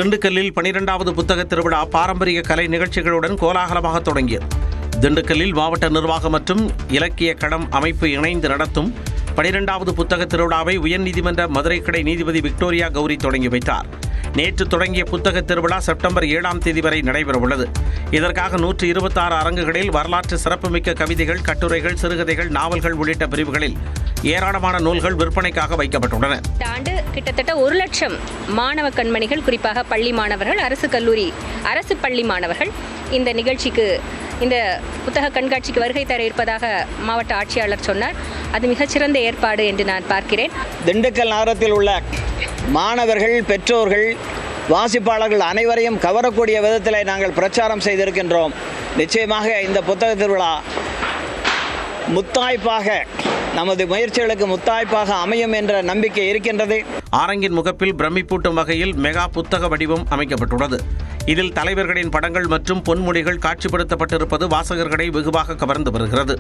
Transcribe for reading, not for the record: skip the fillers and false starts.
திண்டுக்கல்லில் 12வது புத்தக திருவிழா பாரம்பரிய கலை நிகழ்ச்சிகளுடன் கோலாகலமாக தொடங்கியது. திண்டுக்கல்லில் மாவட்ட நிர்வாகம் மற்றும் இலக்கிய களம் அமைப்பு இணைந்து நடத்தும் 12வது புத்தக திருவிழாவை உயர்நீதிமன்ற மதுரை கிளை நீதிபதி விக்டோரியா கௌரி தொடங்கி வைத்தார். நேற்று தொடங்கிய புத்தக திருவிழா செப்டம்பர் 7ஆம் தேதி வரை நடைபெறவுள்ளது. இதற்காக 126 அரங்குகளில் வரலாற்று சிறப்புமிக்க கவிதைகள், கட்டுரைகள், சிறுகதைகள், நாவல்கள் உள்ளிட்ட பிரிவுகளில் ஏராளமான நூல்கள் விற்பனைக்காக வைக்கப்பட்டுள்ளன. இந்த ஆண்டு கிட்டத்தட்ட 1 லட்சம் மாணவ கண்மணிகள், குறிப்பாக பள்ளி மாணவர்கள், அரசு கல்லூரி, அரசு பள்ளி மாணவர்கள் இந்த நிகழ்ச்சிக்கு, இந்த புத்தக கண்காட்சிக்கு வருகை தர இருப்பதாக மாவட்ட ஆட்சியாளர் சொன்னார். அது மிகச்சிறந்த ஏற்பாடு என்று நான் பார்க்கிறேன். திண்டுக்கல் நகரத்தில் உள்ள மாணவர்கள், பெற்றோர்கள், வாசிப்பாளர்கள் அனைவரையும் கவரக்கூடிய விதத்தில் நாங்கள் பிரச்சாரம் செய்திருக்கின்றோம். நிச்சயமாக இந்த புத்தக திருவிழா முத்தாய்ப்பாக, நமது முயற்சிகளுக்கு முத்தாய்ப்பாக அமையும் என்ற நம்பிக்கை இருக்கின்றது. அரங்கின் முகப்பில் பிரமிப்பூட்டும் வகையில் மெகா புத்தக வடிவம் அமைக்கப்பட்டுள்ளது. இதில் தலைவர்களின் படங்கள் மற்றும் பொன்மொழிகள் காட்சிப்படுத்தப்பட்டிருப்பது வாசகர்களை வெகுவாக கவர்ந்து வருகிறது.